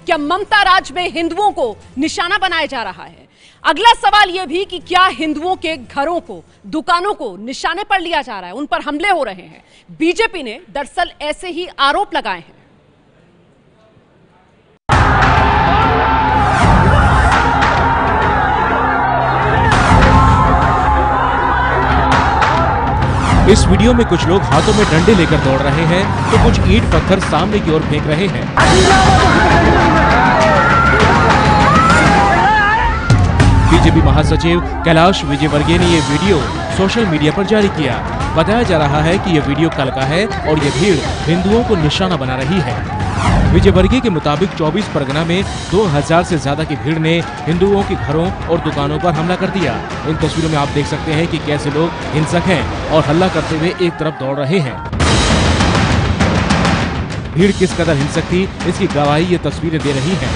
क्या ममता राज में हिंदुओं को निशाना बनाया जा रहा है? अगला सवाल यह भी कि क्या हिंदुओं के घरों को, दुकानों को निशाने पर लिया जा रहा है, उन पर हमले हो रहे हैं? बीजेपी ने दरअसल ऐसे ही आरोप लगाए हैं। इस वीडियो में कुछ लोग हाथों में डंडे लेकर दौड़ रहे हैं तो कुछ ईंट पत्थर सामने की ओर फेंक रहे हैं। बीजेपी महासचिव कैलाश विजयवर्गीय ने ये वीडियो सोशल मीडिया पर जारी किया। बताया जा रहा है कि यह वीडियो कल का है और ये भीड़ हिंदुओं को निशाना बना रही है। विजयवर्गीय के मुताबिक 24 परगना में 2000 से ज्यादा की भीड़ ने हिंदुओं के घरों और दुकानों पर हमला कर दिया। इन तस्वीरों में आप देख सकते हैं कि कैसे लोग हिंसक हैं और हल्ला करते हुए एक तरफ दौड़ रहे हैं। भीड़ किस कदर हिंसक थी, इसकी गवाही ये तस्वीरें दे रही हैं।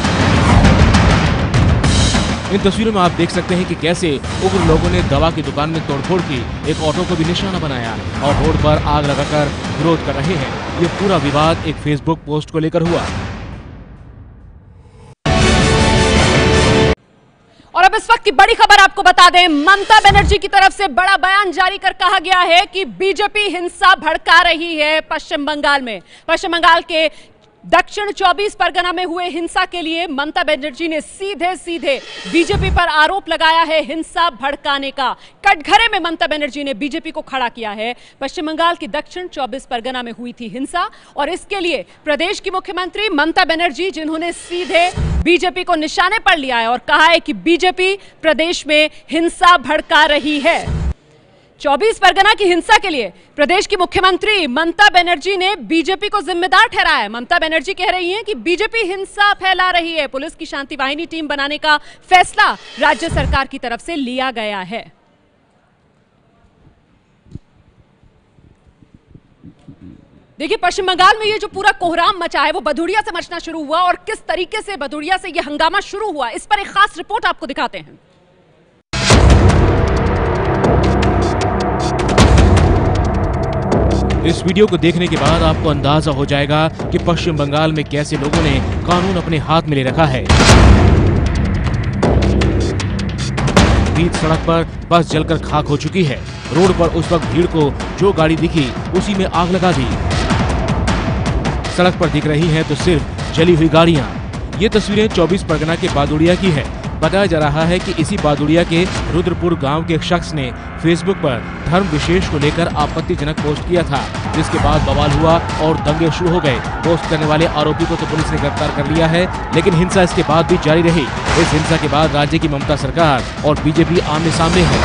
इन तस्वीरों में आप देख सकते हैं कि कैसे उग्र लोगों ने दवा की दुकान में तोड़फोड़ की, एक ऑटो को भी निशाना बनाया और रोड पर आग लगाकर विरोध कर रहे हैं। ये पूरा विवाद एक फेसबुक पोस्ट को लेकर हुआ। और अब इस वक्त की बड़ी खबर आपको बता दें, ममता बनर्जी की तरफ से बड़ा बयान जारी कर कहा गया है कि बीजेपी हिंसा भड़का रही है पश्चिम बंगाल में। पश्चिम बंगाल के दक्षिण 24 परगना में हुए हिंसा के लिए ममता बनर्जी ने सीधे सीधे बीजेपी पर आरोप लगाया है हिंसा भड़काने का। कटघरे में ममता बनर्जी ने बीजेपी को खड़ा किया है। पश्चिम बंगाल की दक्षिण 24 परगना में हुई थी हिंसा और इसके लिए प्रदेश की मुख्यमंत्री ममता बनर्जी, जिन्होंने सीधे बीजेपी को निशाने पर लिया है और कहा है कि बीजेपी प्रदेश में हिंसा भड़का रही है। 24 परगना की हिंसा के लिए प्रदेश की मुख्यमंत्री ममता बनर्जी ने बीजेपी को जिम्मेदार ठहराया है। ममता बनर्जी कह रही हैं कि बीजेपी हिंसा फैला रही है। पुलिस की शांति वाहिनी टीम बनाने का फैसला राज्य सरकार की तरफ से लिया गया है। देखिए, पश्चिम बंगाल में ये जो पूरा कोहराम मचा है वो भदोरिया से मचना शुरू हुआ और किस तरीके से भदोरिया से ये हंगामा शुरू हुआ, इस पर एक खास रिपोर्ट आपको दिखाते हैं। इस वीडियो को देखने के बाद आपको अंदाजा हो जाएगा कि पश्चिम बंगाल में कैसे लोगों ने कानून अपने हाथ में ले रखा है। बीच सड़क पर बस जलकर खाक हो चुकी है। रोड पर उस वक्त भीड़ को जो गाड़ी दिखी उसी में आग लगा दी। सड़क पर दिख रही हैं तो सिर्फ जली हुई गाड़ियां। ये तस्वीरें 24 परगना के बादुड़िया की है। बताया जा रहा है कि इसी बादुड़िया के रुद्रपुर गांव के एक शख्स ने फेसबुक पर धर्म विशेष को लेकर आपत्तिजनक पोस्ट किया था, जिसके बाद बवाल हुआ और दंगे शुरू हो गए। पोस्ट करने वाले आरोपी को तो पुलिस ने गिरफ्तार कर लिया है, लेकिन हिंसा इसके बाद भी जारी रही। इस हिंसा के बाद राज्य की ममता सरकार और बीजेपी आमने सामने है।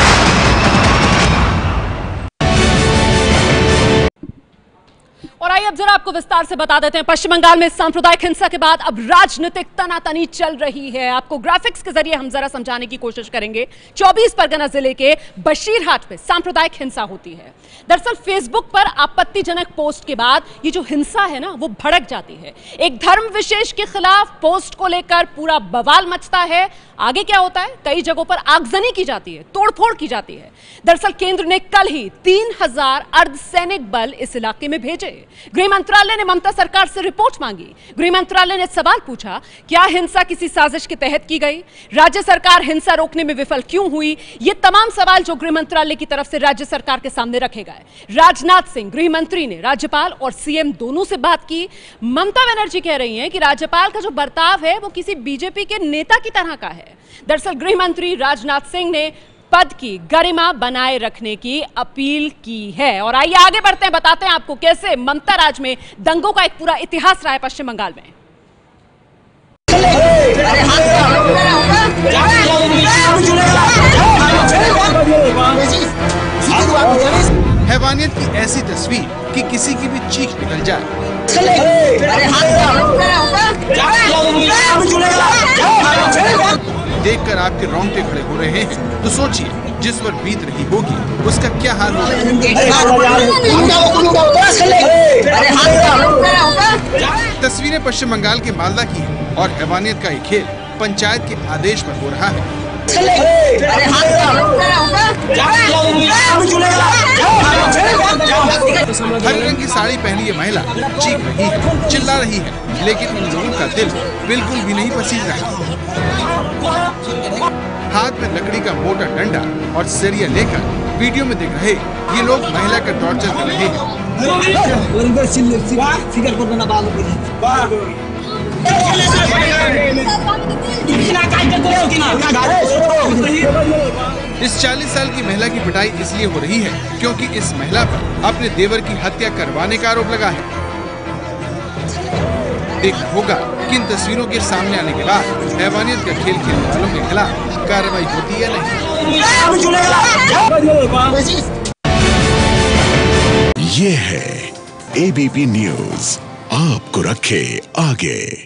और आइए अब जरा आपको विस्तार से बता देते हैं, पश्चिम बंगाल में सांप्रदायिक हिंसा के बाद अब राजनीतिक तनातनी चल रही है। आपको ग्राफिक्स के जरिए हम जरा समझाने की कोशिश करेंगे। 24 परगना जिले के बशीरहाट में सांप्रदायिक हिंसा होती है। दरअसल फेसबुक पर आपत्तिजनक पोस्ट के बाद ये जो हिंसा है ना, वो भड़क जाती है। एक धर्म विशेष के खिलाफ पोस्ट को लेकर पूरा बवाल मचता है। आगे क्या होता है, कई जगहों पर आगजनी की जाती है, तोड़फोड़ की जाती है। दरअसल केंद्र ने कल ही 3000 अर्धसैनिक बल इस इलाके में भेजे। गृह मंत्रालय ने ममता सरकार से रिपोर्ट मांगी। गृह मंत्रालय ने सवाल पूछा, क्या हिंसा किसी साजिश के तहत की गई? राज्य सरकार हिंसा रोकने में विफल क्यों हुई? ये तमाम सवाल जो गृह मंत्रालय की तरफ से राज्य सरकार के सामने रखे गए। राजनाथ सिंह गृह मंत्री ने राज्यपाल और सीएम दोनों से बात की। ममता बनर्जी कह रही हैं कि राज्यपाल का जो बर्ताव है वो किसी बीजेपी के नेता की तरह का है। दरअसल गृह मंत्री राजनाथ सिंह ने पद की गरिमा बनाए रखने की अपील की है। और आइए आगे बढ़ते हैं, बताते हैं आपको कैसे ममता राज में दंगों का एक पूरा इतिहास रहा है पश्चिम बंगाल में। हैवानियत की ऐसी तस्वीर कि किसी की भी चीख निकल जाए। देखकर आपके रोंगटे खड़े हो रहे हैं तो सोचिए, जिस पर बीत रही होगी उसका क्या हाल होगा। तस्वीरें पश्चिम बंगाल के मालदा की है और हैवानियत का ये खेल पंचायत के आदेश पर हो रहा है। हर रंग की साड़ी पहनी ये महिला चीख रही है, चिल्ला रही है, लेकिन उन लोगों का दिल बिल्कुल भी नहीं पसीज रहा। हाथ में लकड़ी का मोटा डंडा और सरिया लेकर वीडियो में दिख रहे ये लोग महिला का टॉर्चर कर रहे हैं। इस 40 साल की महिला की पिटाई इसलिए हो रही है क्योंकि इस महिला पर अपने देवर की हत्या करवाने का आरोप लगा है। देखना होगा कि इन तस्वीरों के सामने आने के बाद हैवानियत का खेल खेलने वालों के खिलाफ कार्रवाई होती है नहीं। ये है ABP न्यूज़, आपको रखे आगे।